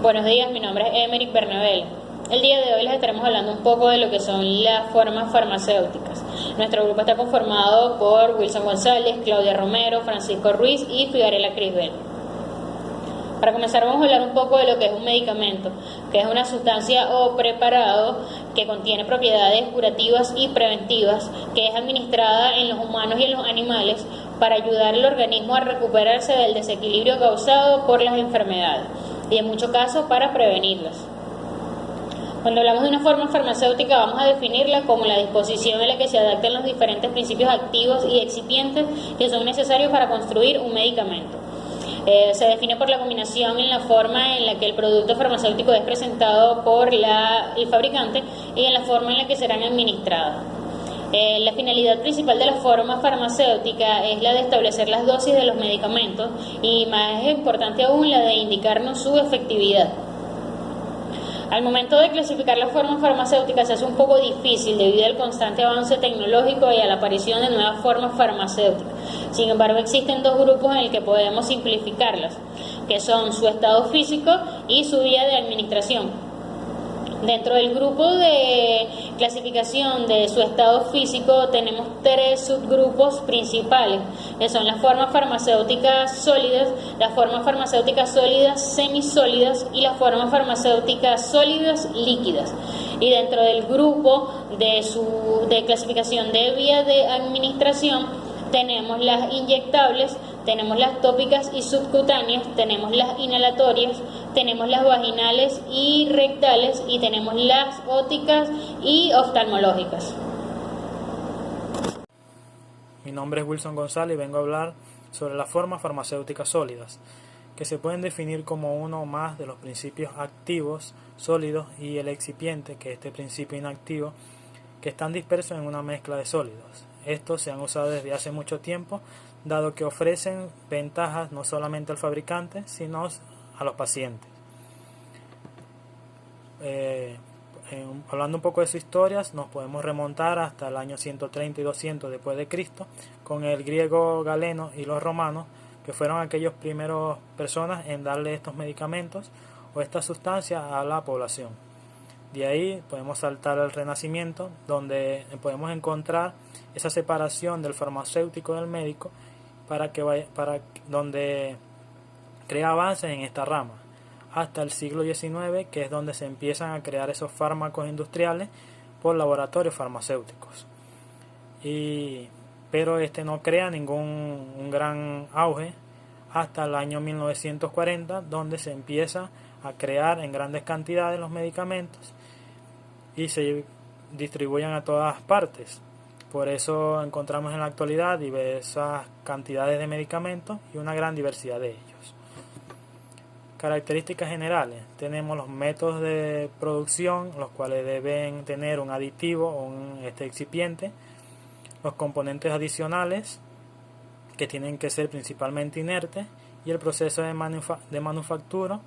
Buenos días, mi nombre es Emerick Bernabel. El día de hoy les estaremos hablando un poco de lo que son las formas farmacéuticas. Nuestro grupo está conformado por Wilson González, Claudia Romero, Francisco Ruiz y Figarela Crisbel. Para comenzar vamos a hablar un poco de lo que es un medicamento, que es una sustancia o preparado que contiene propiedades curativas y preventivas, que es administrada en los humanos y en los animales para ayudar al organismo a recuperarse del desequilibrio causado por las enfermedades y en muchos casos para prevenirlas. Cuando hablamos de una forma farmacéutica vamos a definirla como la disposición en la que se adaptan los diferentes principios activos y excipientes que son necesarios para construir un medicamento. Se define por la combinación en la forma en la que el producto farmacéutico es presentado por el fabricante y en la forma en la que serán administradas. La finalidad principal de la forma farmacéutica es la de establecer las dosis de los medicamentos y, más importante aún, la de indicarnos su efectividad. Al momento de clasificar las formas farmacéuticas se hace un poco difícil debido al constante avance tecnológico y a la aparición de nuevas formas farmacéuticas. Sin embargo, existen dos grupos en los que podemos simplificarlas, que son su estado físico y su vía de administración. Dentro del grupo de clasificación de su estado físico tenemos tres subgrupos principales, que son las formas farmacéuticas sólidas, las formas farmacéuticas sólidas semisólidas y las formas farmacéuticas sólidas líquidas. Y dentro del grupo de clasificación de vía de administración tenemos las inyectables, tenemos las tópicas y subcutáneas, tenemos las inhalatorias, tenemos las vaginales y rectales y tenemos las óticas y oftalmológicas. Mi nombre es Wilson González y vengo a hablar sobre las formas farmacéuticas sólidas, que se pueden definir como uno o más de los principios activos sólidos y el excipiente, que es este principio inactivo, que están dispersos en una mezcla de sólidos. Estos se han usado desde hace mucho tiempo, dado que ofrecen ventajas no solamente al fabricante, sino a los pacientes. Hablando un poco de sus historias, nos podemos remontar hasta el año 130 y 200 después de Cristo, con el griego Galeno y los romanos, que fueron aquellos primeros personas en darle estos medicamentos o estas sustancias a la población. De ahí podemos saltar al Renacimiento, donde podemos encontrar esa separación del farmacéutico del médico donde crea avances en esta rama, hasta el siglo XIX, que es donde se empiezan a crear esos fármacos industriales por laboratorios farmacéuticos. Pero no crea un gran auge hasta el año 1940, donde se empieza a crear en grandes cantidades los medicamentos y se distribuyen a todas partes. Por eso encontramos en la actualidad diversas cantidades de medicamentos y una gran diversidad de ellos. Características generales: tenemos los métodos de producción, los cuales deben tener un aditivo o un excipiente, los componentes adicionales, que tienen que ser principalmente inertes, y el proceso de manufactura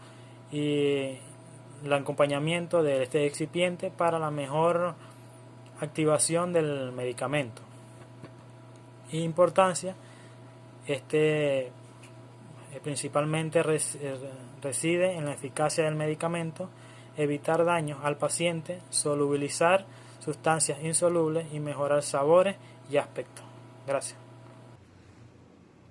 y el acompañamiento de este excipiente para la mejor activación del medicamento. Importancia: principalmente reside en la eficacia del medicamento, evitar daños al paciente, solubilizar sustancias insolubles y mejorar sabores y aspectos. Gracias.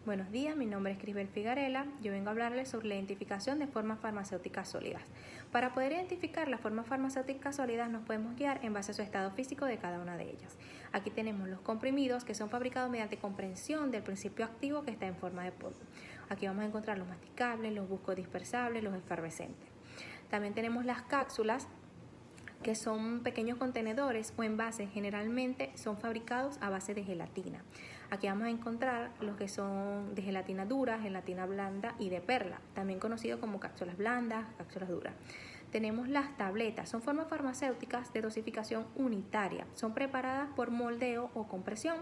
Buenos días, mi nombre es Crisbel Figarela. Yo vengo a hablarles sobre la identificación de formas farmacéuticas sólidas. Para poder identificar las formas farmacéuticas sólidas nos podemos guiar en base a su estado físico de cada una de ellas. Aquí tenemos los comprimidos, que son fabricados mediante comprensión del principio activo que está en forma de polvo. Aquí vamos a encontrar los masticables, los buscodispersables, los efervescentes. También tenemos las cápsulas, que son pequeños contenedores o envases, generalmente son fabricados a base de gelatina. Aquí vamos a encontrar los que son de gelatina dura, gelatina blanda y de perla, también conocido como cápsulas blandas, cápsulas duras. Tenemos las tabletas, son formas farmacéuticas de dosificación unitaria, son preparadas por moldeo o compresión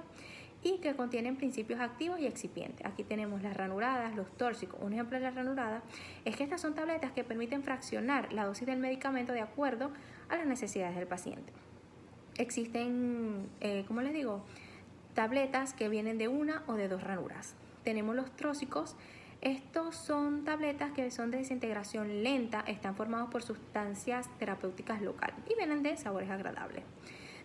y que contienen principios activos y excipientes. Aquí tenemos las ranuradas, los tóxicos. Un ejemplo de la ranurada es que estas son tabletas que permiten fraccionar la dosis del medicamento de acuerdo a las necesidades del paciente. Existen, como les digo, tabletas que vienen de una o de dos ranuras. Tenemos los tróxicos, Estos son tabletas que son de desintegración lenta, están formados por sustancias terapéuticas locales y vienen de sabores agradables.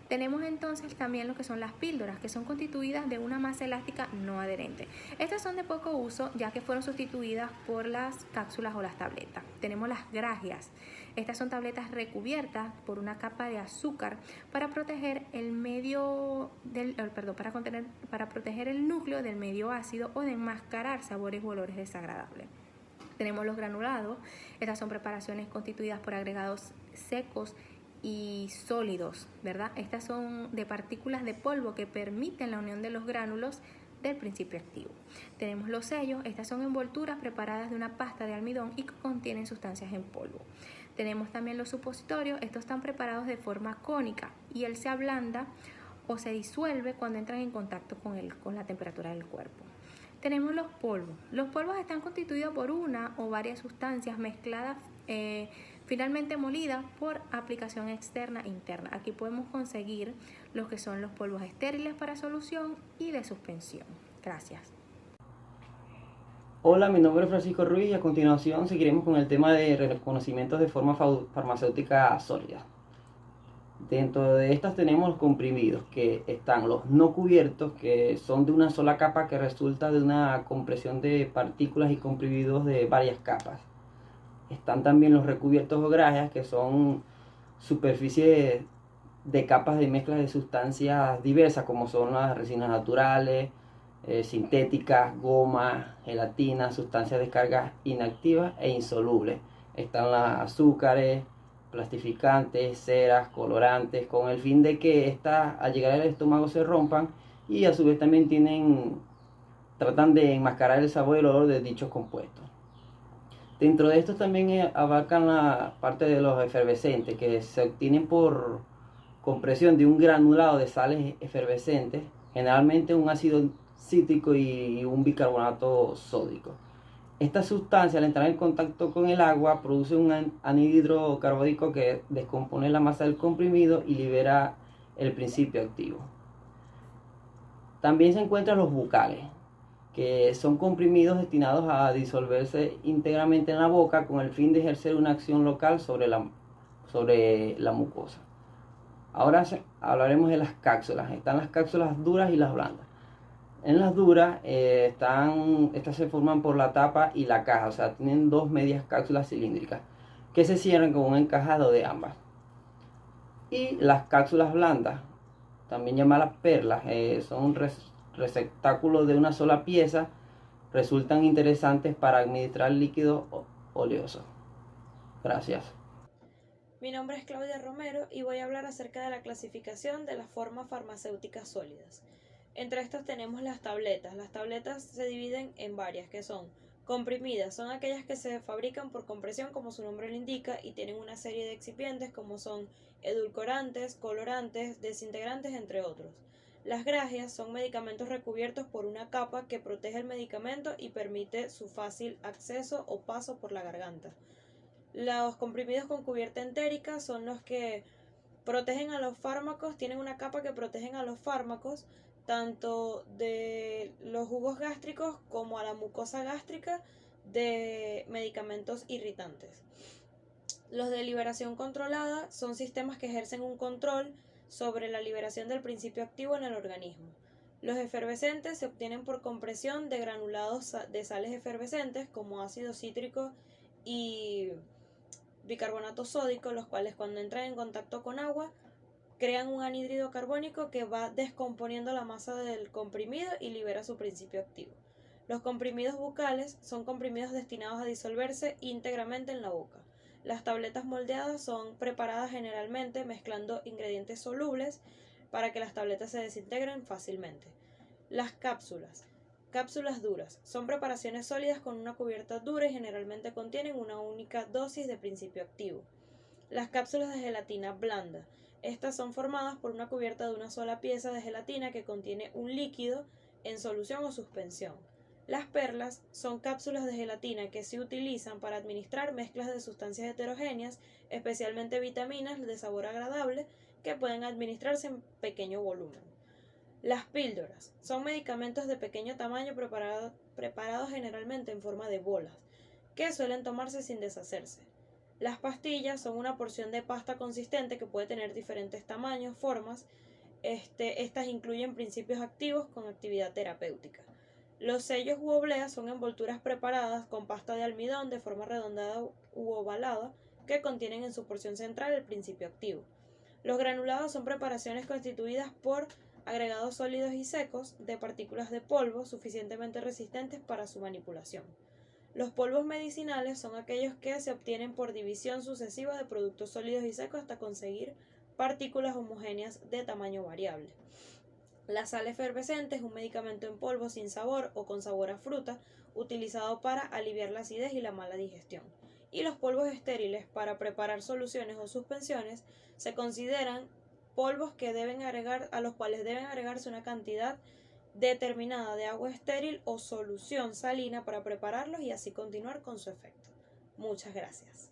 Tenemos entonces también lo que son las píldoras, que son constituidas de una masa elástica no adherente. Estas son de poco uso, ya que fueron sustituidas por las cápsulas o las tabletas. Tenemos las grajeas. Estas son tabletas recubiertas por una capa de azúcar para proteger para proteger el núcleo del medio ácido o de enmascarar sabores u olores desagradables. Tenemos los granulados. Estas son preparaciones constituidas por agregados secos y sólidos, ¿verdad? Estas son de partículas de polvo que permiten la unión de los gránulos del principio activo. Tenemos los sellos. Estas son envolturas preparadas de una pasta de almidón y que contienen sustancias en polvo. Tenemos también los supositorios. Estos están preparados de forma cónica y él se ablanda o se disuelve cuando entran en contacto con la temperatura del cuerpo. Tenemos los polvos. Los polvos están constituidos por una o varias sustancias mezcladas, finalmente molidas por aplicación externa e interna. Aquí podemos conseguir lo que son los polvos estériles para solución y de suspensión. Gracias. Hola, mi nombre es Francisco Ruiz y a continuación seguiremos con el tema de reconocimientos de forma farmacéutica sólida. Dentro de estas tenemos los comprimidos, que están los no cubiertos, que son de una sola capa que resulta de una compresión de partículas y comprimidos de varias capas. Están también los recubiertos o grajeas, que son superficies de capas de mezclas de sustancias diversas, como son las resinas naturales, sintéticas, goma, gelatina, sustancias de carga inactivas e insolubles. Están los azúcares, plastificantes, ceras, colorantes, con el fin de que estas al llegar al estómago se rompan y a su vez también tratan de enmascarar el sabor y el olor de dichos compuestos. Dentro de estos también abarcan la parte de los efervescentes, que se obtienen por compresión de un granulado de sales efervescentes, generalmente un ácido cítrico y un bicarbonato sódico. Esta sustancia, al entrar en contacto con el agua, produce un anhídrido carbónico que descompone la masa del comprimido y libera el principio activo. También se encuentran los bucales, que son comprimidos destinados a disolverse íntegramente en la boca con el fin de ejercer una acción local sobre la mucosa. Ahora hablaremos de las cápsulas. Están las cápsulas duras y las blandas. En las duras, estas se forman por la tapa y la caja, o sea, tienen dos medias cápsulas cilíndricas que se cierran con un encajado de ambas. Y las cápsulas blandas, también llamadas perlas, son receptáculos de una sola pieza, resultan interesantes para administrar líquidos oleosos. Gracias. Mi nombre es Claudia Romero y voy a hablar acerca de la clasificación de las formas farmacéuticas sólidas. Entre estas tenemos las tabletas. Las tabletas se dividen en varias, que son comprimidas. Son aquellas que se fabrican por compresión, como su nombre lo indica, y tienen una serie de excipientes como son edulcorantes, colorantes, desintegrantes, entre otros. Las grajeas son medicamentos recubiertos por una capa que protege el medicamento y permite su fácil acceso o paso por la garganta. Los comprimidos con cubierta entérica son los que protegen a los fármacos, tienen una capa que protegen a los fármacos tanto de los jugos gástricos como a la mucosa gástrica de medicamentos irritantes. Los de liberación controlada son sistemas que ejercen un control sobre la liberación del principio activo en el organismo. Los efervescentes se obtienen por compresión de granulados de sales efervescentes como ácido cítrico y bicarbonato sódico, los cuales cuando entran en contacto con agua crean un anhídrido carbónico que va descomponiendo la masa del comprimido y libera su principio activo. Los comprimidos bucales son comprimidos destinados a disolverse íntegramente en la boca. Las tabletas moldeadas son preparadas generalmente mezclando ingredientes solubles para que las tabletas se desintegren fácilmente. Las cápsulas duras son preparaciones sólidas con una cubierta dura y generalmente contienen una única dosis de principio activo. Las cápsulas de gelatina blanda. Estas son formadas por una cubierta de una sola pieza de gelatina que contiene un líquido en solución o suspensión. Las perlas son cápsulas de gelatina que se utilizan para administrar mezclas de sustancias heterogéneas, especialmente vitaminas de sabor agradable, que pueden administrarse en pequeño volumen. Las píldoras son medicamentos de pequeño tamaño preparados generalmente en forma de bolas, que suelen tomarse sin deshacerse. Las pastillas son una porción de pasta consistente que puede tener diferentes tamaños, formas. Estas incluyen principios activos con actividad terapéutica. Los sellos u obleas son envolturas preparadas con pasta de almidón de forma redondeada u ovalada que contienen en su porción central el principio activo. Los granulados son preparaciones constituidas por agregados sólidos y secos de partículas de polvo suficientemente resistentes para su manipulación. Los polvos medicinales son aquellos que se obtienen por división sucesiva de productos sólidos y secos hasta conseguir partículas homogéneas de tamaño variable. La sal efervescente es un medicamento en polvo sin sabor o con sabor a fruta, utilizado para aliviar la acidez y la mala digestión. Y los polvos estériles para preparar soluciones o suspensiones se consideran polvos a los cuales deben agregarse una cantidad determinada de agua estéril o solución salina para prepararlos y así continuar con su efecto. Muchas gracias.